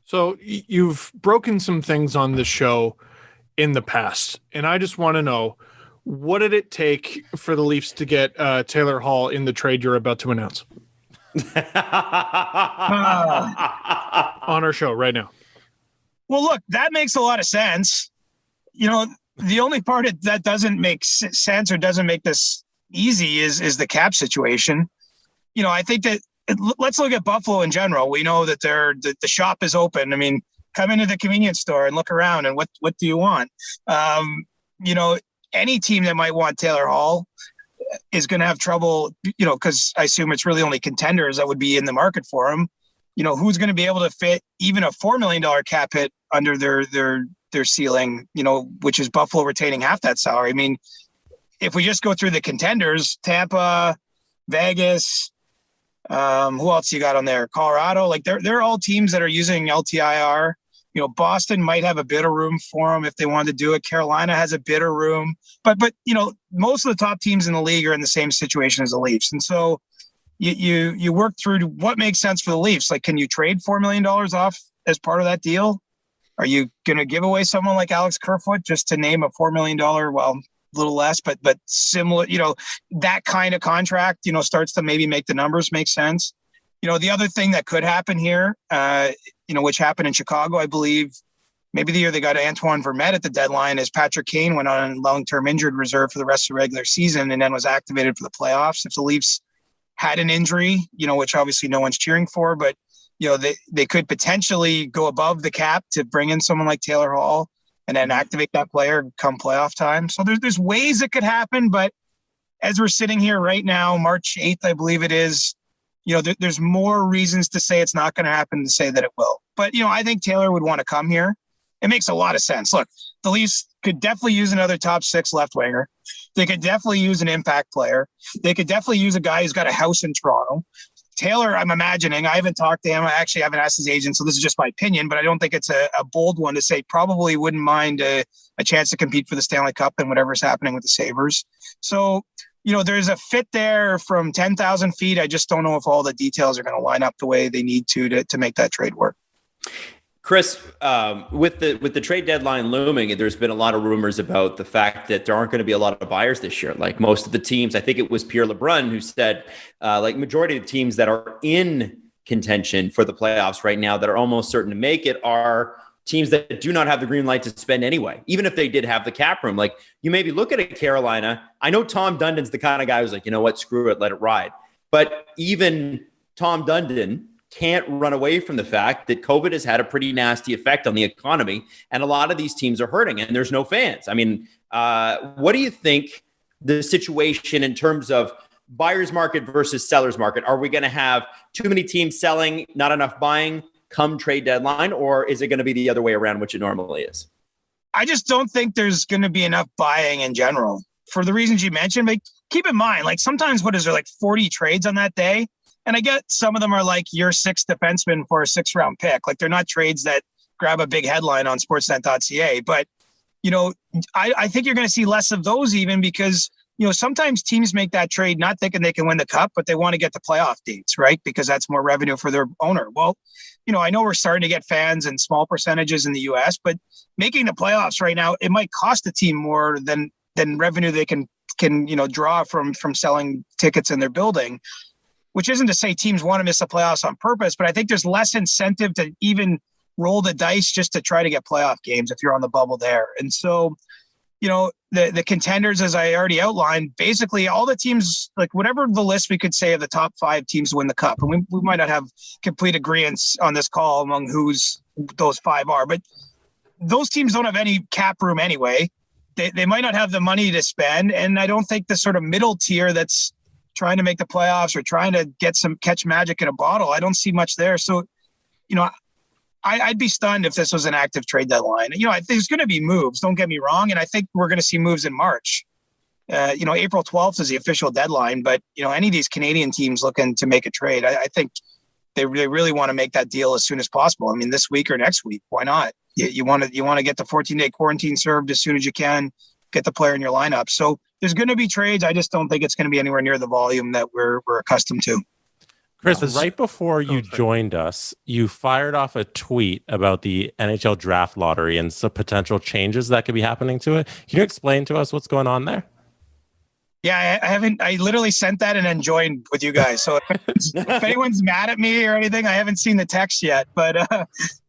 So you've broken some things on the show in the past, and I just want to know, what did it take for the Leafs to get Taylor Hall in the trade you're about to announce on our show right now? Well, look, that makes a lot of sense. The only part that doesn't make sense or doesn't make this easy is the cap situation. I think that let's look at Buffalo in general. We know that the shop is open. I mean, come into the convenience store and look around, and what do you want? Any team that might want Taylor Hall is going to have trouble, because I assume it's really only contenders that would be in the market for him. Who's going to be able to fit even a $4 million cap hit under their ceiling, which is Buffalo retaining half that salary. I mean, if we just go through the contenders, Tampa, Vegas, who else you got on there? Colorado, like they're all teams that are using LTIR. Boston might have a bit of room for them if they wanted to do it. Carolina has a bit of room, but most of the top teams in the league are in the same situation as the Leafs. And so you work through what makes sense for the Leafs. Like, can you trade $4 million off as part of that deal? Are you going to give away someone like Alex Kerfoot just to name a $4 million, well, a little less, but similar, that kind of contract, starts to maybe make the numbers make sense. The other thing that could happen here, which happened in Chicago, I believe, maybe the year they got Antoine Vermette at the deadline, is Patrick Kane went on long-term injured reserve for the rest of the regular season and then was activated for the playoffs. If the Leafs had an injury, which obviously no one's cheering for, but, they could potentially go above the cap to bring in someone like Taylor Hall and then activate that player come playoff time. So there's ways it could happen, but as we're sitting here right now, March 8th, I believe it is, there's more reasons to say it's not going to happen than to say that it will. But, I think Taylor would want to come here. It makes a lot of sense. Look, the Leafs could definitely use another top six left winger. They could definitely use an impact player. They could definitely use a guy who's got a house in Toronto. Taylor, I'm imagining, I haven't talked to him. I actually haven't asked his agent, so this is just my opinion, but I don't think it's a bold one to say. Probably wouldn't mind a chance to compete for the Stanley Cup and whatever's happening with the Sabres. So, there's a fit there from 10,000 feet. I just don't know if all the details are going to line up the way they need to make that trade work. Chris, with the trade deadline looming, there's been a lot of rumors about the fact that there aren't going to be a lot of buyers this year. Like most of the teams, I think it was Pierre LeBrun who said, majority of the teams that are in contention for the playoffs right now that are almost certain to make it are teams that do not have the green light to spend anyway, even if they did have the cap room. Like, you maybe look at a Carolina. I know Tom Dundon's the kind of guy who's like, you know what, screw it, let it ride. But even Tom Dundon can't run away from the fact that COVID has had a pretty nasty effect on the economy, and a lot of these teams are hurting, and there's no fans. I mean, what do you think the situation in terms of buyer's market versus seller's market? Are we going to have too many teams selling, not enough buying come trade deadline, or is it going to be the other way around, which it normally is? I just don't think there's going to be enough buying in general for the reasons you mentioned. But keep in mind, like, sometimes what is there, like 40 trades on that day? And I get some of them are like your sixth defenseman for a 6th-round pick. Like, they're not trades that grab a big headline on sportsnet.ca. But, I think you're going to see less of those even because, sometimes teams make that trade not thinking they can win the cup, but they want to get the playoff dates, right? Because that's more revenue for their owner. Well, I know we're starting to get fans and small percentages in the U.S., but making the playoffs right now, it might cost the team more than revenue they can draw from selling tickets in their building. Which isn't to say teams want to miss the playoffs on purpose, but I think there's less incentive to even roll the dice just to try to get playoff games if you're on the bubble there. And so, the contenders, as I already outlined, basically all the teams, like whatever the list we could say of the top 5 teams to win the cup, and we might not have complete agreement on this call among who's those 5 are, but those teams don't have any cap room anyway. They might not have the money to spend, and I don't think the sort of middle tier that's trying to make the playoffs or trying to get some catch magic in a bottle, I don't see much there. So, I'd be stunned if this was an active trade deadline. There's going to be moves, don't get me wrong. And I think we're going to see moves in March. April 12th is the official deadline, but, any of these Canadian teams looking to make a trade, I think they really want to make that deal as soon as possible. I mean, this week or next week, why not? You want to get the 14-day quarantine served as soon as you can, get the player in your lineup. So there's going to be trades. I just don't think it's going to be anywhere near the volume that we're accustomed to. Chris, right before you joined us, you fired off a tweet about the NHL draft lottery and some potential changes that could be happening to it. Can you explain to us what's going on there? Yeah, I literally sent that and then joined with you guys. So if anyone's mad at me or anything, I haven't seen the text yet. But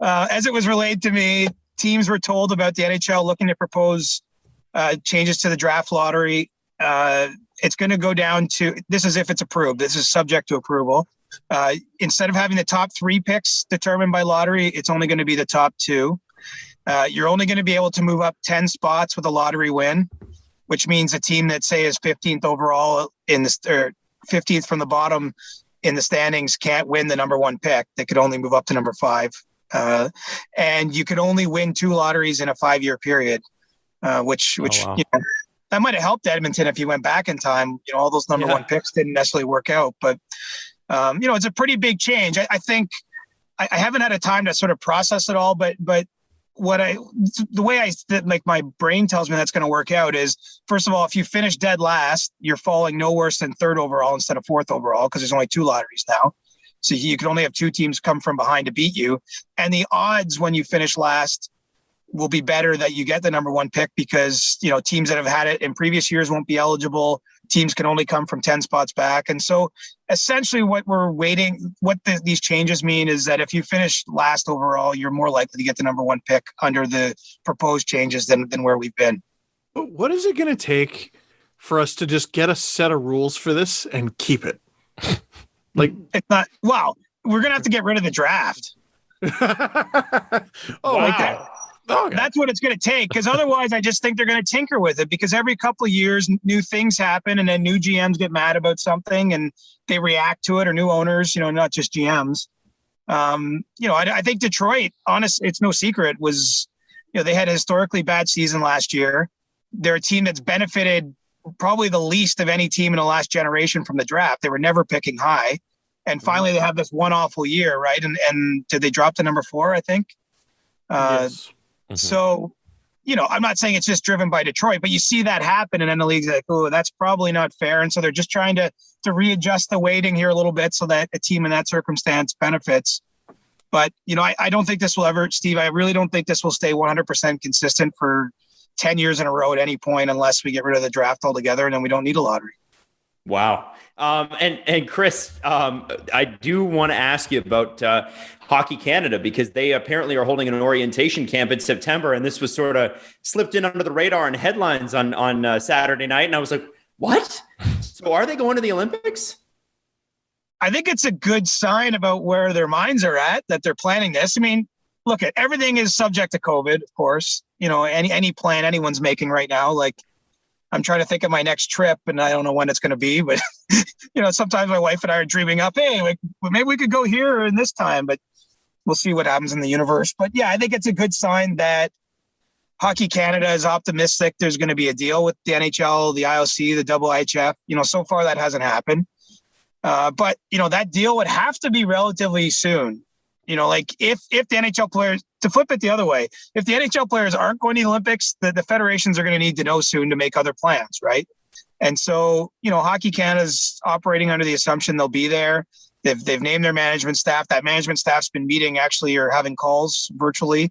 as it was relayed to me, teams were told about the NHL looking to propose changes to the draft lottery. It's going to go down to, this is if it's approved. This is subject to approval. Instead of having the top 3 picks determined by lottery, it's only going to be the top 2. You're only going to be able to move up 10 spots with a lottery win, which means a team that say is 15th overall or 15th from the bottom in the standings can't win the number 1 pick. They could only move up to number 5. And you could only win 2 lotteries in a 5-year period, which wow. That might have helped Edmonton if you went back in time. All those number 1 picks didn't necessarily work out, but it's a pretty big change. I think I haven't had a time to sort of process it all, but the way my brain tells me that's going to work out is, first of all, if you finish dead last, you're falling no worse than 3rd overall instead of 4th overall, because there's only 2 lotteries now. So you can only have 2 teams come from behind to beat you. And the odds when you finish last will be better that you get the number 1 pick, because, teams that have had it in previous years won't be eligible. Teams can only come from 10 spots back. And so essentially what these changes mean is that if you finish last overall, you're more likely to get the number 1 pick under the proposed changes than where we've been. But what is it going to take for us to just get a set of rules for this and keep it? It's not, we're going to have to get rid of the draft. Wow. Okay. That's what it's going to take, because otherwise I just think they're going to tinker with it, because every couple of years new things happen and then new GMs get mad about something and they react to it, or new owners, not just GMs. I think Detroit, it's no secret, was, they had a historically bad season last year. They're a team that's benefited probably the least of any team in the last generation from the draft. They were never picking high. And finally they have this one awful year, right? And did they drop to number 4, I think? Yes. So, I'm not saying it's just driven by Detroit, but you see that happen, and then the league's like, oh, that's probably not fair. And so they're just trying to readjust the weighting here a little bit so that a team in that circumstance benefits. But, I don't think this will ever, Steve, I really don't think this will stay 100% consistent for 10 years in a row at any point, unless we get rid of the draft altogether, and then we don't need a lottery. Wow. And Chris, I do want to ask you about Hockey Canada, because they apparently are holding an orientation camp in September, and this was sort of slipped in under the radar in headlines on Saturday night. And I was like, what? So are they going to the Olympics? I think it's a good sign about where their minds are at, that they're planning this. I mean, look, everything is subject to COVID, of course. Any plan anyone's making right now, like, I'm trying to think of my next trip, and I don't know when it's going to be, but sometimes my wife and I are dreaming up, hey, maybe we could go here in this time, but we'll see what happens in the universe. But yeah, I think it's a good sign that Hockey Canada is optimistic there's going to be a deal with the NHL, the IOC, the IIHF. So far that hasn't happened. But that deal would have to be relatively soon. If the NHL players, to flip it the other way, if the NHL players aren't going to the Olympics, the federations are going to need to know soon to make other plans, right? And so, Hockey Canada's operating under the assumption they'll be there. They've named their management staff. That management staff's been meeting actually, or having calls virtually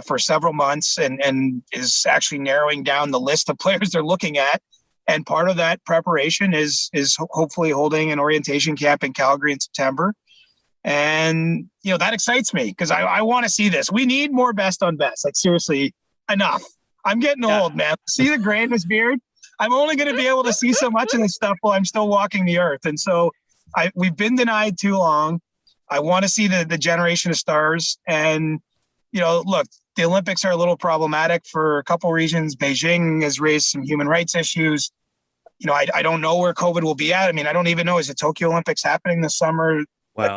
for several months, and is actually narrowing down the list of players they're looking at. And part of that preparation is hopefully holding an orientation camp in Calgary in September. And, that excites me, because I want to see this. We need more best on best. Like, seriously, enough. I'm getting old, man. See the gray in this beard? I'm only going to be able to see so much of this stuff while I'm still walking the earth. And so we've been denied too long. I want to see the generation of stars. And, look, the Olympics are a little problematic for a couple regions. Beijing has raised some human rights issues. I don't know where COVID will be at. I mean, I don't even know. Is the Tokyo Olympics happening this summer? Well,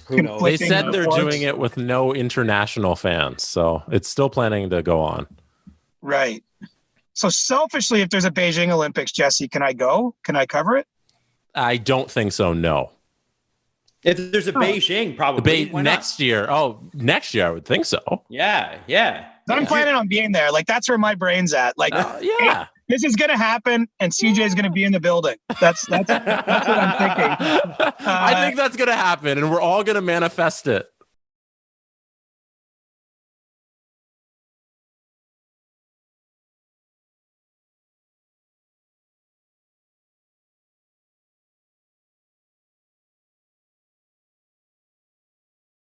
who knows? They said they're doing it with no international fans, so it's still planning to go on. Right. So selfishly, if there's a Beijing Olympics, Jesse, can I go? Can I cover it? I don't think so, no. If there's a Beijing, probably. Next year. Oh, next year, I would think so. Yeah. I'm planning on being there. Like, that's where my brain's at. Like, yeah. This is going to happen, and CJ is going to be in the building. That's what I'm thinking. I think that's going to happen, and we're all going to manifest it.